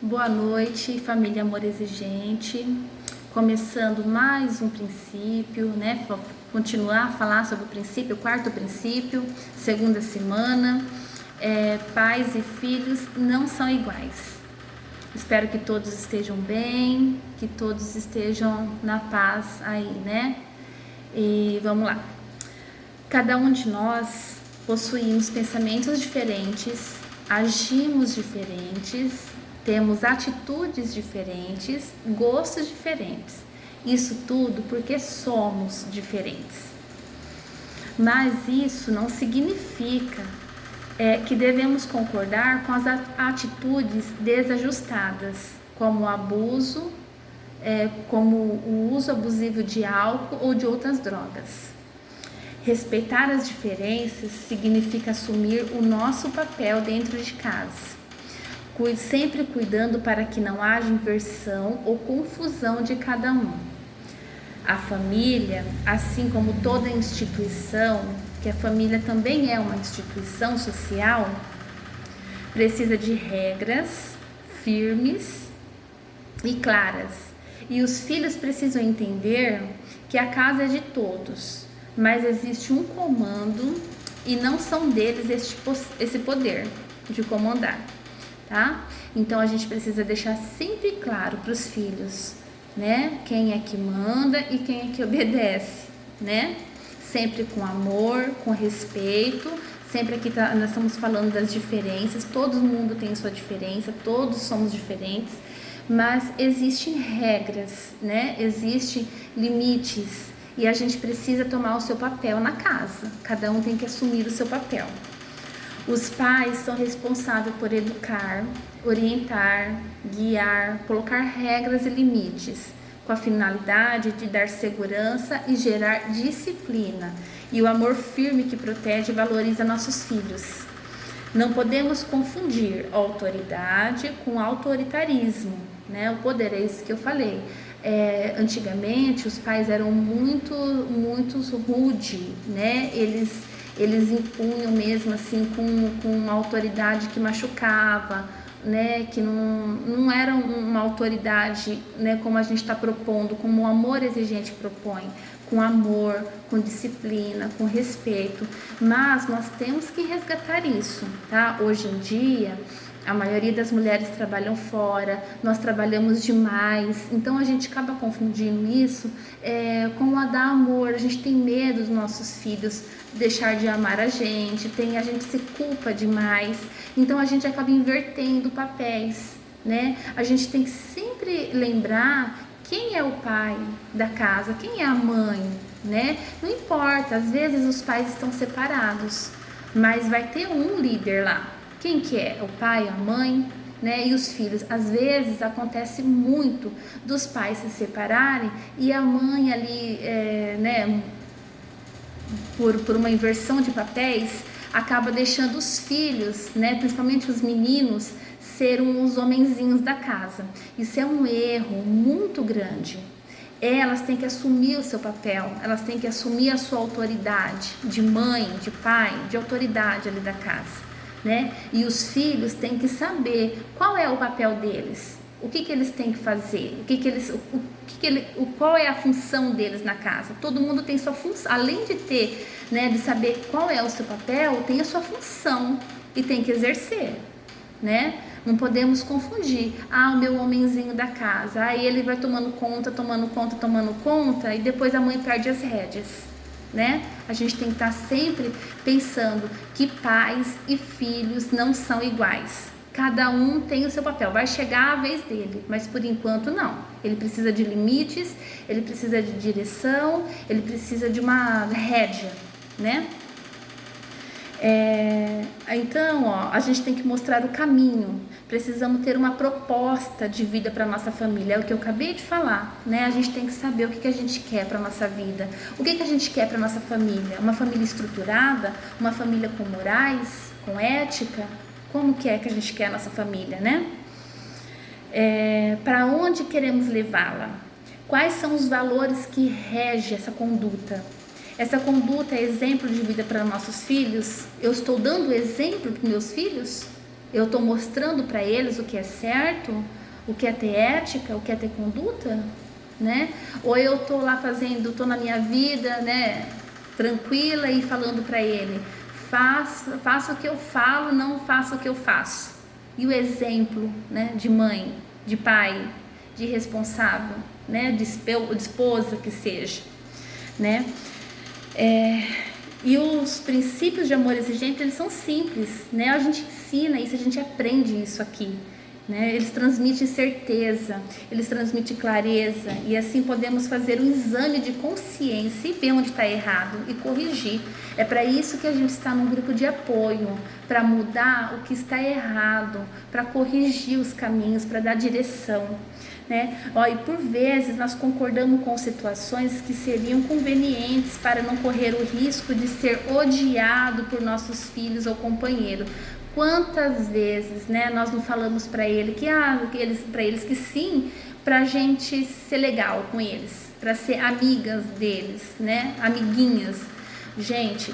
Boa noite, família Amor Exigente. Começando mais um princípio, né? Continuar a falar sobre o princípio, o quarto princípio, segunda semana. Pais e filhos não são iguais. Espero que todos estejam bem, que todos estejam na paz aí, né? E vamos lá. Cada um de nós possuímos pensamentos diferentes, agimos diferentes, temos atitudes diferentes, gostos diferentes. Isso tudo porque somos diferentes. Mas isso não significa que devemos concordar com as atitudes desajustadas, como o abuso, como o uso abusivo de álcool ou de outras drogas. Respeitar as diferenças significa assumir o nosso papel dentro de casa, sempre cuidando para que não haja inversão ou confusão de cada um. A família, assim como toda instituição, que a família também é uma instituição social, precisa de regras firmes e claras. E os filhos precisam entender que a casa é de todos, mas existe um comando e não são deles esse poder de comandar, tá? Então a gente precisa deixar sempre claro para os filhos, né? Quem é que manda e quem é que obedece, né? Sempre com amor, com respeito. Sempre aqui nós estamos falando das diferenças. Todo mundo tem sua diferença, todos somos diferentes, mas existem regras, né? Existem limites. E a gente precisa tomar o seu papel na casa. Cada um tem que assumir o seu papel. Os pais são responsáveis por educar, orientar, guiar, colocar regras e limites, com a finalidade de dar segurança e gerar disciplina e o amor firme que protege e valoriza nossos filhos. Não podemos confundir autoridade com autoritarismo, né? O poder é isso que eu falei. Antigamente os pais eram muito rude, né? Eles impunham mesmo assim com uma autoridade que machucava, né? Que não era uma autoridade, né? Como a gente está propondo, como o amor exigente propõe, com amor, com disciplina, com respeito. Mas nós temos que resgatar isso, tá? Hoje em dia a maioria das mulheres trabalham fora, nós trabalhamos demais, então a gente acaba confundindo isso com a dar amor. A gente tem medo dos nossos filhos deixar de amar a gente se culpa demais, então a gente acaba invertendo papéis, né? A gente tem que sempre lembrar quem é o pai da casa, quem é a mãe, né? Não importa, às vezes os pais estão separados, mas vai ter um líder lá. Quem que é? O pai, a mãe, né? E os filhos. Às vezes acontece muito dos pais se separarem e a mãe ali, né, por uma inversão de papéis, acaba deixando os filhos, né, principalmente os meninos, serem os homenzinhos da casa. Isso é um erro muito grande. Elas têm que assumir o seu papel, elas têm que assumir a sua autoridade de mãe, de pai, de autoridade ali da casa. Né? E os filhos têm que saber qual é o papel deles, o que eles têm que fazer, qual é a função deles na casa. Todo mundo tem sua função, além de ter, né, de saber qual é o seu papel, tem a sua função e tem que exercer, né? Não podemos confundir, o meu homenzinho da casa, aí ele vai tomando conta e depois a mãe perde as rédeas. Né? A gente tem que estar sempre pensando que pais e filhos não são iguais. Cada um tem o seu papel, vai chegar a vez dele, mas por enquanto não. Ele precisa de limites, ele precisa de direção, ele precisa de uma rédea, né? Então, a gente tem que mostrar o caminho. Precisamos ter uma proposta de vida para nossa família. É o que eu acabei de falar, né? A gente tem que saber o que a gente quer para nossa vida. O que a gente quer para nossa família? Uma família estruturada? Uma família com morais? Com ética? Como que é que a gente quer a nossa família, né? Para onde queremos levá-la? Quais são os valores que regem essa conduta? Essa conduta é exemplo de vida para nossos filhos? Eu estou dando exemplo para meus filhos? Eu estou mostrando para eles o que é certo, o que é ter ética, o que é ter conduta, né? Ou eu estou lá estou na minha vida, né, tranquila e falando para ele, faça o que eu falo, não faça o que eu faço. E o exemplo, né, de mãe, de pai, de responsável, né, de esposa que seja, né? E os princípios de amor exigente, eles são simples, né? A gente ensina isso, a gente aprende isso aqui, né? Eles transmitem certeza, eles transmitem clareza, e assim podemos fazer um exame de consciência e ver onde está errado e corrigir. É para isso que a gente está num grupo de apoio, para mudar o que está errado, para corrigir os caminhos, para dar direção, né? E por vezes nós concordamos com situações que seriam convenientes para não correr o risco de ser odiado por nossos filhos ou companheiro. Quantas vezes, né, nós não falamos para eles que sim, para a gente ser legal com eles, para ser amigas deles, né, amiguinhas. Gente,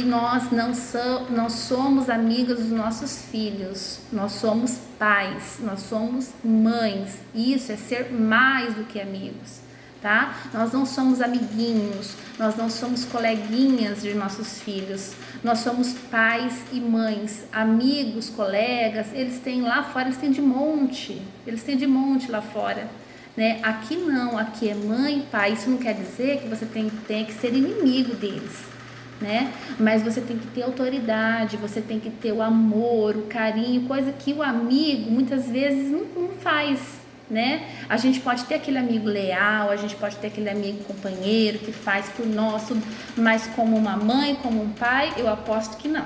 nós não somos amigas dos nossos filhos, nós somos pais, nós somos mães. Isso é ser mais do que amigos, tá? Nós não somos amiguinhos, nós não somos coleguinhas de nossos filhos, nós somos pais e mães. Amigos, colegas, eles têm lá fora, eles têm de monte lá fora, né? Aqui não, aqui é mãe e pai. Isso não quer dizer que você tem que ser inimigo deles, né? Mas você tem que ter autoridade, você tem que ter o amor, o carinho, coisa que o amigo muitas vezes não faz, né? A gente pode ter aquele amigo leal, a gente pode ter aquele amigo companheiro que faz por nós, mas como uma mãe, como um pai, eu aposto que não,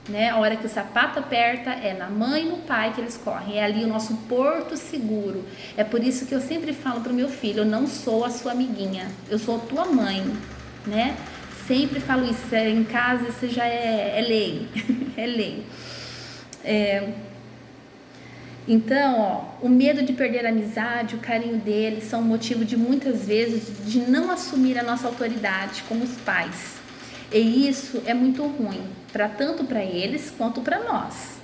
né? A hora que o sapato aperta é na mãe e no pai que eles correm, é ali o nosso porto seguro. É por isso que eu sempre falo pro meu filho, eu não sou a sua amiguinha, eu sou a tua mãe, né? Sempre falo isso, em casa isso já é lei, é lei. Então, o medo de perder a amizade, o carinho deles são motivo de muitas vezes de não assumir a nossa autoridade como os pais. E isso é muito ruim, tanto para eles quanto para nós.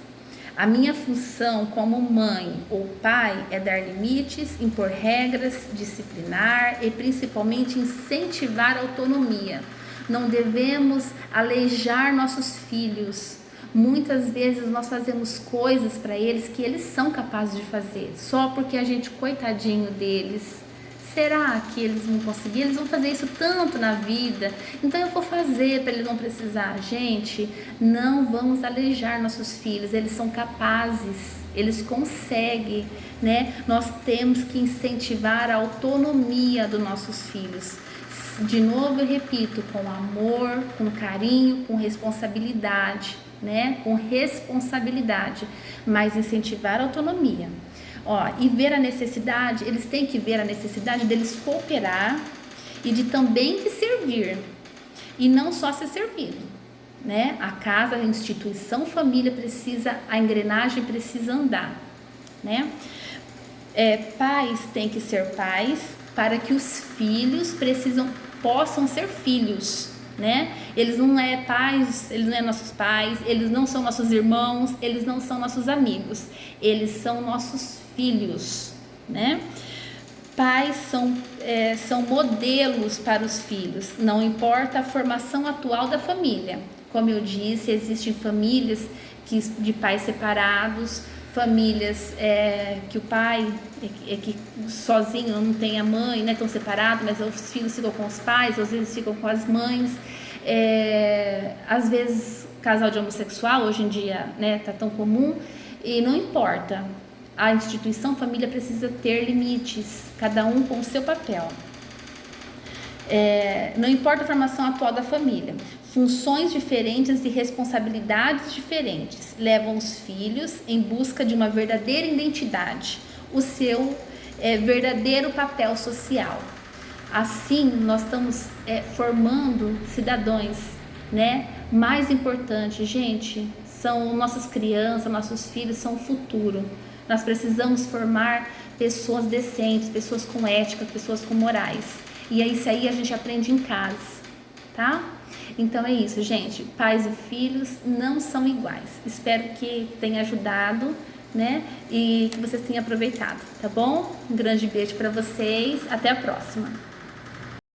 A minha função como mãe ou pai é dar limites, impor regras, disciplinar e principalmente incentivar a autonomia. Não devemos aleijar nossos filhos. Muitas vezes nós fazemos coisas para eles que eles são capazes de fazer, só porque a gente, coitadinho deles, será que eles vão conseguir? Eles vão fazer isso tanto na vida, então eu vou fazer para eles não precisar. Gente, não vamos aleijar nossos filhos, eles são capazes, eles conseguem, né? Nós temos que incentivar a autonomia dos nossos filhos. De novo eu repito, com amor, com carinho, com responsabilidade, né? Com responsabilidade, mas incentivar a autonomia. E ver a necessidade, eles têm que ver a necessidade deles cooperar e de também de servir, e não só ser servido, né? A casa, a instituição, família a engrenagem precisa andar, né? Pais têm que ser pais para que os filhos possam ser filhos, né? Eles não é pais, eles não é nossos pais, eles não são nossos irmãos, eles não são nossos amigos, eles são nossos filhos, né? Pais são modelos para os filhos, não importa a formação atual da família. Como eu disse, existem famílias de pais separados, famílias que o pai que sozinho não tem a mãe, né, estão separados, mas os filhos ficam com os pais, às vezes ficam com as mães, às vezes casal de homossexual, hoje em dia, né, tá tão comum, e não importa, a instituição família precisa ter limites, cada um com o seu papel. Não importa a formação atual da família, funções diferentes e responsabilidades diferentes levam os filhos em busca de uma verdadeira identidade, o seu verdadeiro papel social. Assim, nós estamos formando cidadãos, né? Mais importante, gente, são nossas crianças, nossos filhos são o futuro. Nós precisamos formar pessoas decentes, pessoas com ética, pessoas com morais. E isso aí a gente aprende em casa, tá? Então é isso, gente. Pais e filhos não são iguais. Espero que tenha ajudado, né? E que vocês tenham aproveitado, tá bom? Um grande beijo para vocês. Até a próxima.